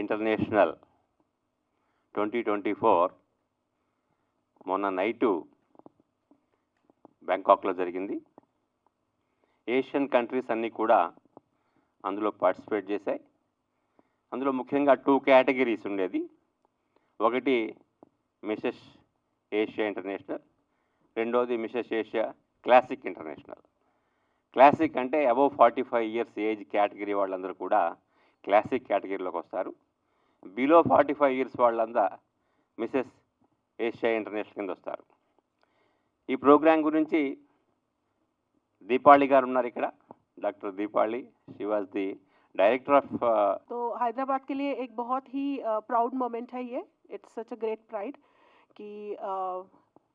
International 2024 మొన్న night బ్యాంకాక్లో జరిగింది. Asian countries అన్నీ కూడా అందులో పార్టిసిపేట్ చేశాయి. అందులో ముఖ్యంగా 2 కేటగిరీస్ ఉండేది. ఒకటి మిసెస్ ఏషియా ఇంటర్నేషనల్, రెండోది Mrs Asia classic international. Classic అంటే అబవ్ 45 ఇయర్స్ ఏజ్ కేటగిరీ వాళ్ళందరూ కూడా క్లాసిక్ కేటగిరీలోకి వస్తారు. బిలో 45 ఇయర్స్ వాళ్ళంతా మిసెస్ ఏషియా ఇంటర్నేషనల్ కింద వస్తారు. ఈ ప్రోగ్రాం గురించి దీపాళి గారు ఉన్నారు ఇక్కడ, doctor Deepali. She was the director of तो हैदराबाद के लिए एक बहुत ही प्राउड मोमेंट है ये. It's such a great pride कि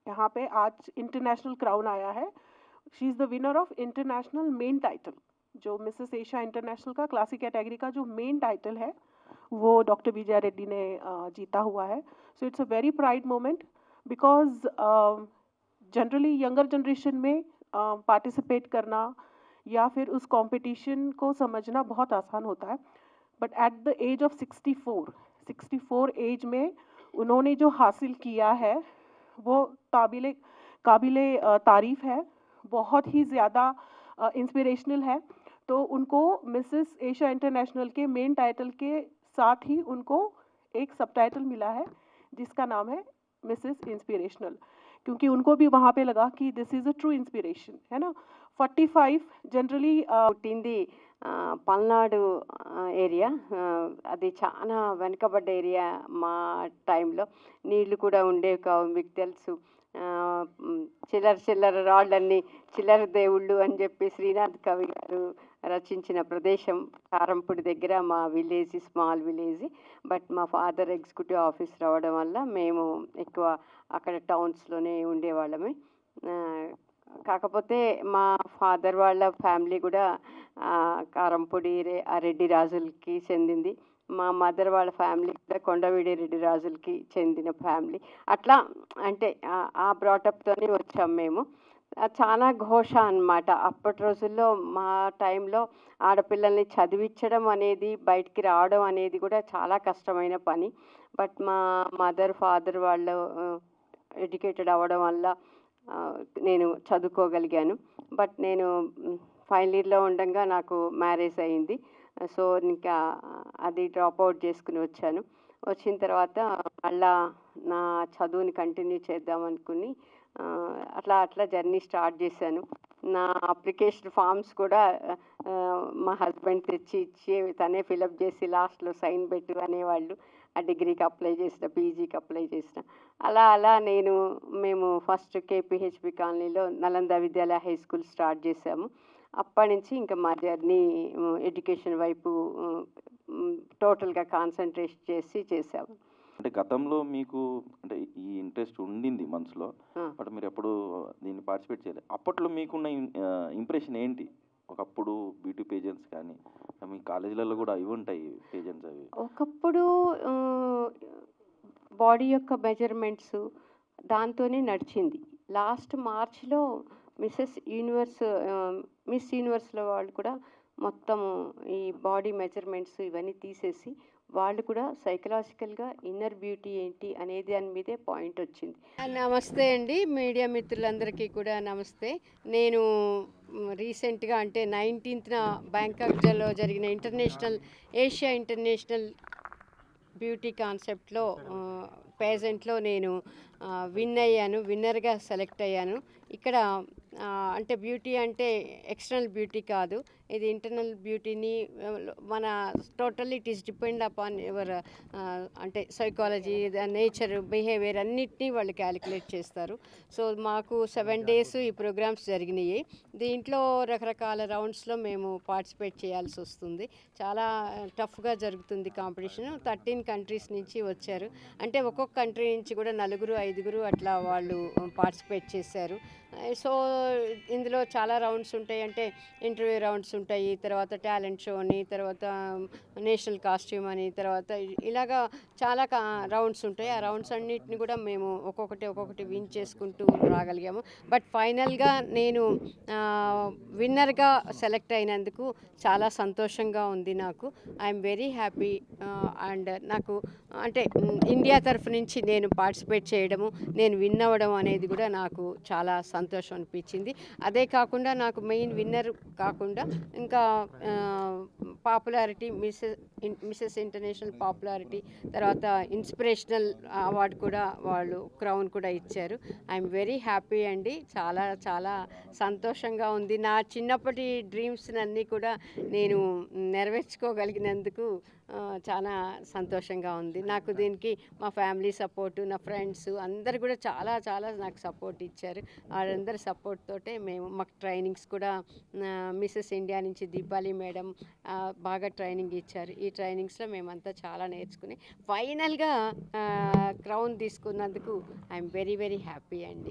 यहाँ पे आज इंटरनेशनल क्राउन आया है. She is the winner of international main title. जो मिसेस एशिया इंटरनेशनल का क्लासिक कैटेगरी का जो मेन टाइटल है वो डॉक्टर विजया रेड्डी ने जीता हुआ है. So it's a very pride moment because generally younger generation में पार्टिसिपेट करना या फिर उस कंपटीशन को समझना बहुत आसान होता है. But at the age of 64 age में उन्होंने जो हासिल किया है वो काबिले तारीफ़ है, बहुत ही ज़्यादा इंस्पिरेशनल है. तो उनको मिसेस एशिया इंटरनेशनल के मेन टाइटल के साथ ही उनको एक सब टाइटल मिला है जिसका नाम है मिसेस इंस्पिरेशनल, क्योंकि उनको भी वहाँ पे लगा कि this is a true inspiration, है ना. 45 जनरली పుట్టింది పల్నాడు ఏరియా. అది చాలా వెనుకబడ్డ ఏరియా. మా టైంలో నీళ్లు కూడా ఉండేవి కావు, మీకు తెలుసు. చిల్లర రాళ్ళన్నీ చిల్లర దేవుళ్ళు అని చెప్పి శ్రీనాథ్ కవి గారు రచించిన ప్రదేశం కారంపూడి దగ్గర మా విలేజ్, స్మాల్ విలేజ్. బట్ మా ఫాదర్ ఎగ్జిక్యూటివ్ ఆఫీసర్ అవ్వడం వల్ల మేము ఎక్కువ అక్కడ టౌన్స్లోనే ఉండేవాళ్ళమే. కాకపోతే మా ఫాదర్ వాళ్ళ ఫ్యామిలీ కూడా కారంపూడి రెడ్డి రాజులకి చెందింది. మా మదర్ వాళ్ళ ఫ్యామిలీ కూడా కొండవీడి రెడ్డి రాజులకి చెందిన ఫ్యామిలీ. అట్లా అంటే ఆ బ్రాటప్తోనే వచ్చాం మేము. చాలా ఘోష అన్నమాట. అప్పటి రోజుల్లో మా టైంలో ఆడపిల్లల్ని చదివించడం అనేది, బయటికి రావడం అనేది కూడా చాలా కష్టమైన పని. బట్ మా మదర్ ఫాదర్ వాళ్ళు ఎడ్యుకేటెడ్ అవ్వడం వల్ల నేను చదువుకోగలిగాను. బట్ నేను ఫైనల్ ఇయర్లో ఉండగా నాకు మ్యారేజ్ అయింది. సో ఇంకా అది డ్రాప్ అవుట్ చేసుకుని వచ్చాను. వచ్చిన తర్వాత మళ్ళా నా చదువుని కంటిన్యూ చేద్దాం అనుకుని అట్లా జర్నీ స్టార్ట్ చేశాను. నా అప్లికేషన్ ఫామ్స్ కూడా మా హస్బెండ్ తెచ్చి ఇచ్చి తనే ఫిలప్ చేసి లాస్ట్లో సైన్ పెట్టు అనేవాళ్ళు. ఆ డిగ్రీకి అప్లై చేసిన, పీజీకి అప్లై చేసిన, అలా మేము ఫస్ట్ కేపీహెచ్బి కాలనీలో నలంద విద్యాలయ హై స్కూల్ స్టార్ట్ చేసాము. అప్పటి నుంచి ఇంకా మా జర్నీ ఎడ్యుకేషన్ వైపు టోటల్గా కాన్సన్ట్రేట్ చేసాము. అంటే గతంలో మీకు అంటే ఈ ఇంట్రెస్ట్ ఉండింది మనసులో, బట్ మీరు ఎప్పుడు దీన్ని పార్టిసిపేట్ చేయలేదు. అప్పట్లో మీకున్న ఇంప్రెషన్ ఏంటి? ఒకప్పుడు బ్యూటీ పేజెంట్స్ కానీ మీ కాలేజీలలో కూడా ఇవి ఉంటాయి పేజెంట్స్. అవి ఒకప్పుడు బాడీ యొక్క మెజర్మెంట్స్ దాంతోనే నడిచింది. లాస్ట్ మార్చ్లో మిస్ యూనివర్స్లో వాళ్ళు కూడా మొత్తం ఈ బాడీ మెజర్మెంట్స్ ఇవన్నీ తీసేసి వాళ్ళు కూడా సైకలాజికల్గా ఇన్నర్ బ్యూటీ ఏంటి అనేది దాని మీదే పాయింట్ వచ్చింది. నమస్తే అండి మీడియా మిత్రులందరికీ కూడా నమస్తే. నేను రీసెంట్గా అంటే 19th బ్యాంకాక్లో జరిగిన ఏషియా ఇంటర్నేషనల్ బ్యూటీ కాన్సెప్ట్లో పేజెంట్లో నేను విన్నర్గా సెలెక్ట్ అయ్యాను. ఇక్కడ అంటే బ్యూటీ అంటే ఎక్స్టర్నల్ బ్యూటీ కాదు, ఇది ఇంటర్నల్ బ్యూటీని మన totally it is depend upon your అంటే సైకాలజీ, నేచర్, బిహేవియర్ అన్నిటినీ వాళ్ళు క్యాలిక్యులేట్ చేస్తారు. సో మాకు 7 days ఈ ప్రోగ్రామ్స్ జరిగినాయి. దీంట్లో రకరకాల రౌండ్స్లో మేము పార్టిసిపేట్ చేయాల్సి వస్తుంది. చాలా టఫ్గా జరుగుతుంది కాంపిటీషన్. 13 countries నుంచి వచ్చారు. అంటే ఒక్కొక్క కంట్రీ నుంచి కూడా 4-5 అట్లా వాళ్ళు పార్టిసిపేట్ చేశారు. సో ఇందులో చాలా రౌండ్స్ ఉంటాయి, అంటే ఇంటర్వ్యూ రౌండ్స్ ఉంటాయి, తర్వాత టాలెంట్ షో అని, తర్వాత నేషనల్ కాస్ట్యూమ్ అని, తర్వాత ఇలాగా చాలా రౌండ్స్ ఉంటాయి. ఆ రౌండ్స్ అన్నిటిని కూడా మేము ఒక్కొక్కటి విన్ చేసుకుంటూ రాగలిగాము. బట్ ఫైనల్గా నేను విన్నర్గా సెలెక్ట్ అయినందుకు చాలా సంతోషంగా ఉంది నాకు. I'm very happy. అండ్ నాకు అంటే ఇండియా తరఫు నుంచి నేను పార్టిసిపేట్ చేయడము, నేను విన్ అవ్వడం అనేది కూడా నాకు చాలా సంతోషం అనిపించింది. అదే కాకుండా నాకు మెయిన్ విన్నర్ కాకుండా ఇంకా పాపులారిటీ మిసెస్ ఇంటర్నేషనల్ పాపులారిటీ, తర్వాత ఇన్స్పిరేషనల్ అవార్డు కూడా వాళ్ళు క్రౌన్ కూడా ఇచ్చారు. ఐఎమ్ వెరీ హ్యాపీ అండి. చాలా చాలా సంతోషంగా ఉంది. నా చిన్నప్పటి డ్రీమ్స్ అన్నీ కూడా నేను నెరవేర్చుకోగలిగినందుకు చాలా సంతోషంగా ఉంది. నాకు దీనికి మా ఫ్యామిలీ సపోర్టు, నా ఫ్రెండ్స్ అందరు కూడా చాలా చాలా నాకు సపోర్ట్ ఇచ్చారు. వాళ్ళందరి సపోర్ట్ తోటే మాకు ట్రైనింగ్స్ కూడా మిసెస్ ఇండియా నుంచి దీపాలి మేడం బాగా ట్రైనింగ్ ఇచ్చారు. ఈ ట్రైనింగ్స్లో మేమంతా చాలా నేర్చుకుని ఫైనల్గా క్రౌన్ తీసుకున్నందుకు ఐఎమ్ వెరీ వెరీ హ్యాపీ అండి.